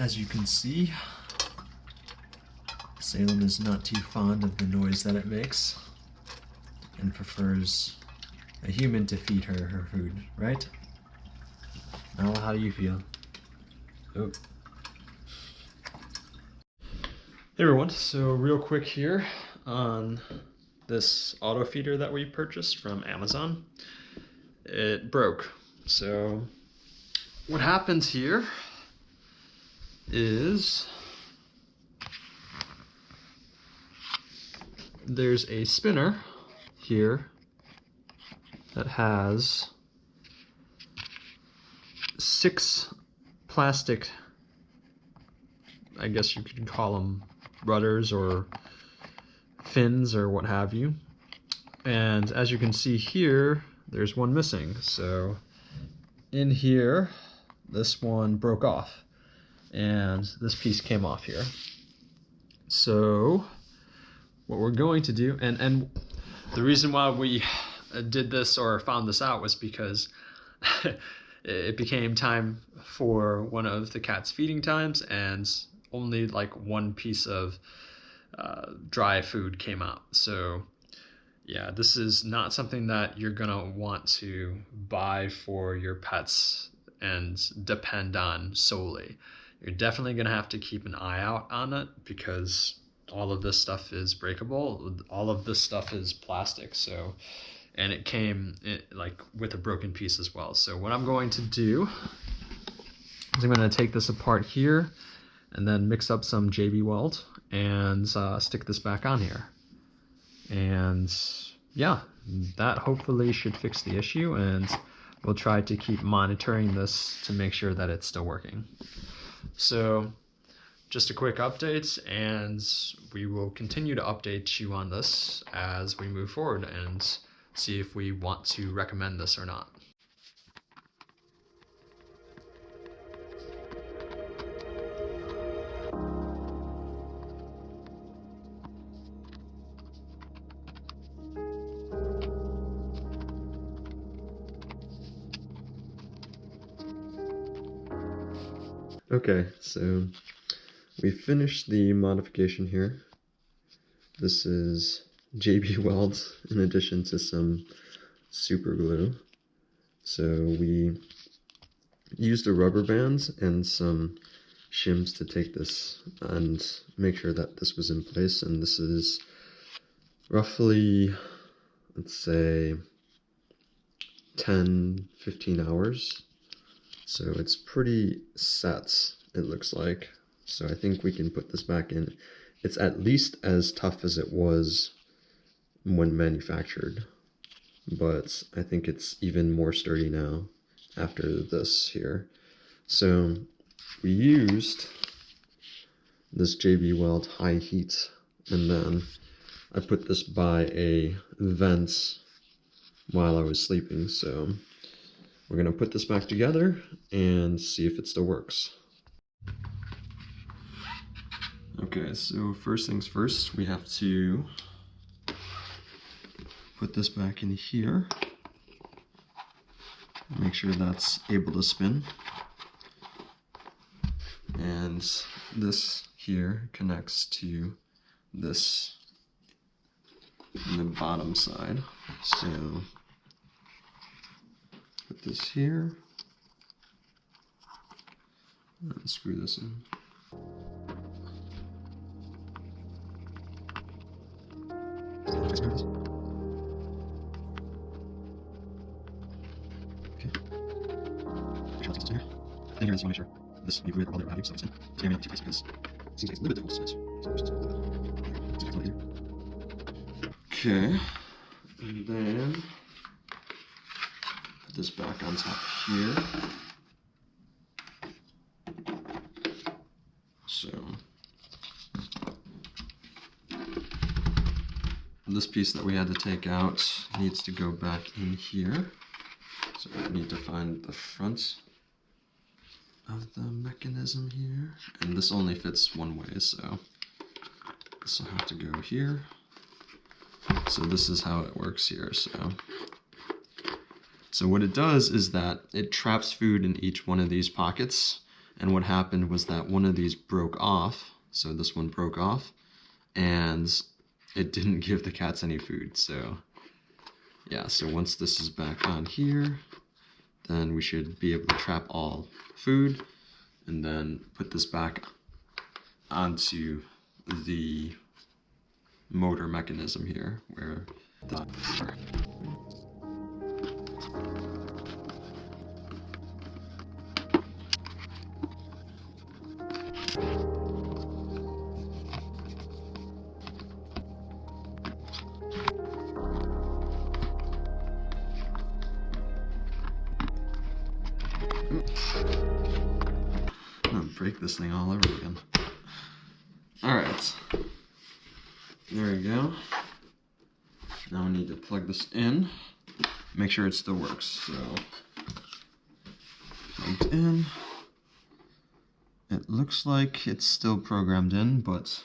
As you can see, Salem is not too fond of the noise that it makes and prefers a human to feed her food, right? Now, how do you feel? Oh. Hey everyone, so real quick here on this auto feeder that we purchased from Amazon. It broke. So what happens here is there's a spinner here that has 6 plastic, I guess you could call them rudders or fins or what have you. And as you can see here, there's one missing. So in here, this one broke off and this piece came off here. So what we're going to do, and the reason why we did this or found this out was because it became time for one of the cat's feeding times and only like one piece of dry food came out. So yeah, this is not something that you're gonna want to buy for your pets and depend on solely. You're definitely gonna have to keep an eye out on it because all of this stuff is breakable. All of this stuff is plastic. So, and it came like with a broken piece as well. So what I'm going to do is I'm going to take this apart here and then mix up some JB Weld and stick this back on here. And yeah, that hopefully should fix the issue, and we'll try to keep monitoring this to make sure that it's still working. So just a quick update, and we will continue to update you on this as we move forward and see if we want to recommend this or not. Okay, so we finished the modification here. This is JB Weld in addition to some super glue. So we used the rubber bands and some shims to take this and make sure that this was in place. And this is roughly, let's say, 10-15 hours. So it's pretty set, it looks like. So I think we can put this back in. It's at least as tough as it was when manufactured, but I think it's even more sturdy now after this here. So we used this JB Weld high heat, and then I put this by a vent while I was sleeping. So we're gonna put this back together and see if it still works. Okay, so first things first, we have to put this back in here. Make sure that's able to spin. And this here connects to this on the bottom side. So put this here and screw this in. Okay. And here, I just want to make sure this you all the values, so it's in. So I'm going to because it seems like it's a little bit difficult to spin. Okay, and then put this back on top here. So this piece that we had to take out needs to go back in here. So we need to find the front of the mechanism here. And this only fits one way, so this will have to go here. So this is how it works here. So what it does is that it traps food in each one of these pockets, And what happened was that one of these broke off. So this one broke off, and it didn't give the cats any food. So yeah, so once this is back on here, then we should be able to trap all food and then put this back onto the motor mechanism here where the I'm gonna break this thing all over again. Alright, there we go. Now we need to plug this in, make sure it still works. So, plugged in. It looks like it's still programmed in, but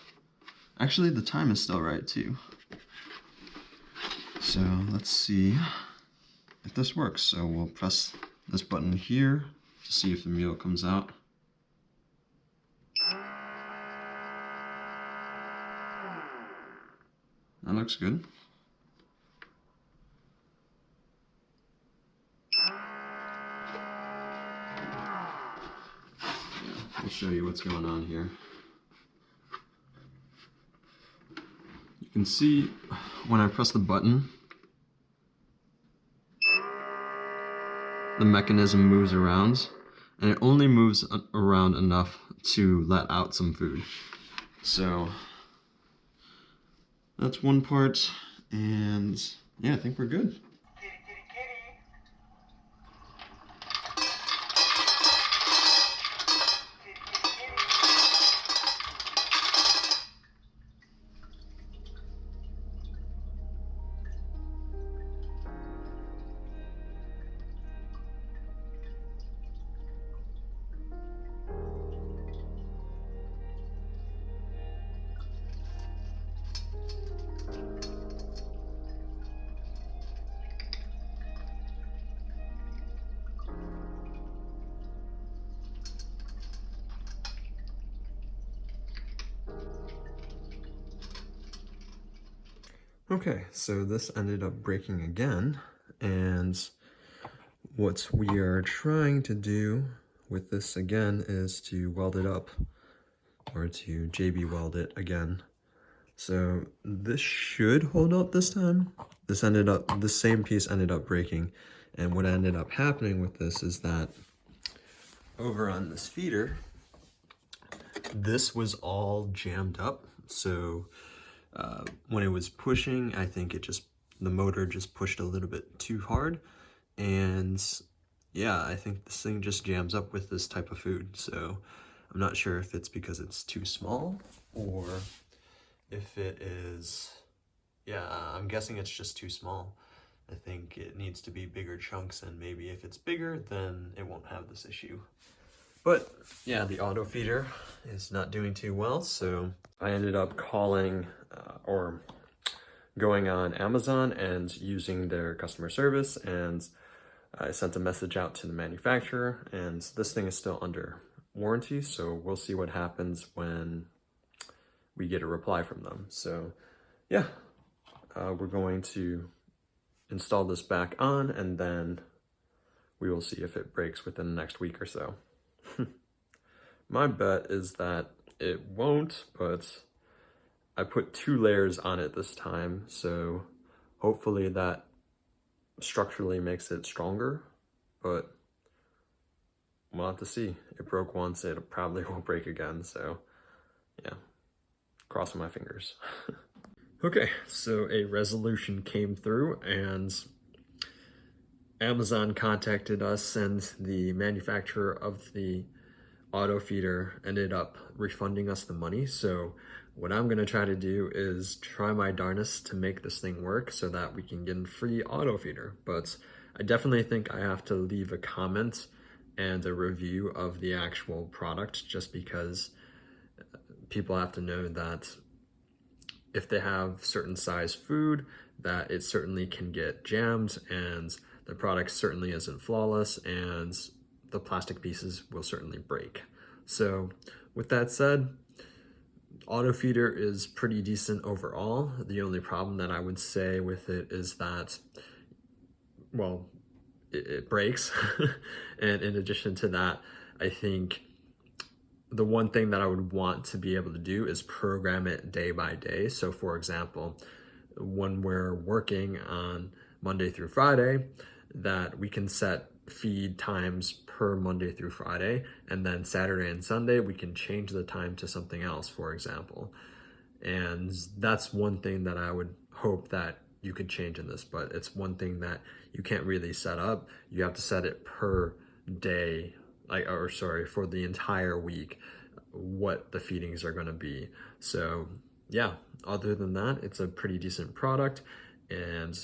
actually the time is still right too. So let's see if this works. So we'll press this button here to see if the meal comes out. That looks good. I'll show you what's going on here. You can see when I press the button, the mechanism moves around, and it only moves around enough to let out some food. So that's one part, and yeah, I think we're good. Okay, so this ended up breaking again, and what we are trying to do with this again is to weld it up, or to JB weld it again. So this should hold up this time. This same piece ended up breaking, and what ended up happening with this is that over on this feeder, this was all jammed up. So when it was pushing, I think the motor just pushed a little bit too hard, and yeah, I think this thing just jams up with this type of food. So I'm not sure if it's because it's too small, or if it is, yeah, I'm guessing it's just too small. I think it needs to be bigger chunks, and maybe if it's bigger, then it won't have this issue. But yeah, the auto feeder is not doing too well, so I ended up calling or going on Amazon and using their customer service, and I sent a message out to the manufacturer, and this thing is still under warranty, so we'll see what happens when we get a reply from them. So yeah, we're going to install this back on, and then we will see if it breaks within the next week or so. My bet is that it won't, but I put 2 layers on it this time, so hopefully that structurally makes it stronger, but we'll have to see. It broke once, it probably won't break again, so yeah, crossing my fingers. Okay, so a resolution came through, and Amazon contacted us, and the manufacturer of the auto feeder ended up refunding us the money. So what I'm gonna try to do is try my darnest to make this thing work so that we can get a free auto feeder. But I definitely think I have to leave a comment and a review of the actual product, just because people have to know that if they have certain size food, that it certainly can get jammed, and the product certainly isn't flawless, and the plastic pieces will certainly break. So with that said, auto feeder is pretty decent overall. The only problem that I would say with it is that, well, it breaks. And in addition to that, I think the one thing that I would want to be able to do is program it day by day. So for example, when we're working on Monday through Friday, that we can set feed times per Monday through Friday, and then Saturday and Sunday we can change the time to something else, for example. And that's one thing that I would hope that you could change in this, but it's one thing that you can't really set up. You have to set it per day, or sorry, for the entire week, what the feedings are going to be. So yeah, other than that, it's a pretty decent product. And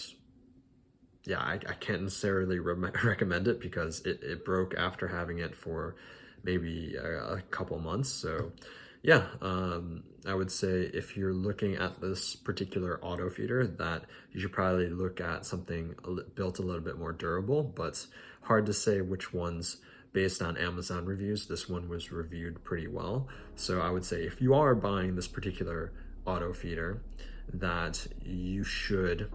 yeah, I can't necessarily recommend it because it broke after having it for maybe a couple months. So yeah, I would say if you're looking at this particular auto feeder, that you should probably look at something built a little bit more durable, but hard to say which ones. Based on Amazon reviews, this one was reviewed pretty well. So I would say if you are buying this particular auto feeder, that you should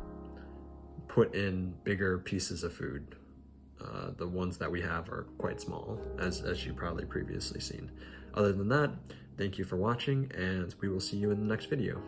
put in bigger pieces of food. The ones that we have are quite small, as you've probably previously seen. Other than that, thank you for watching, and we will see you in the next video.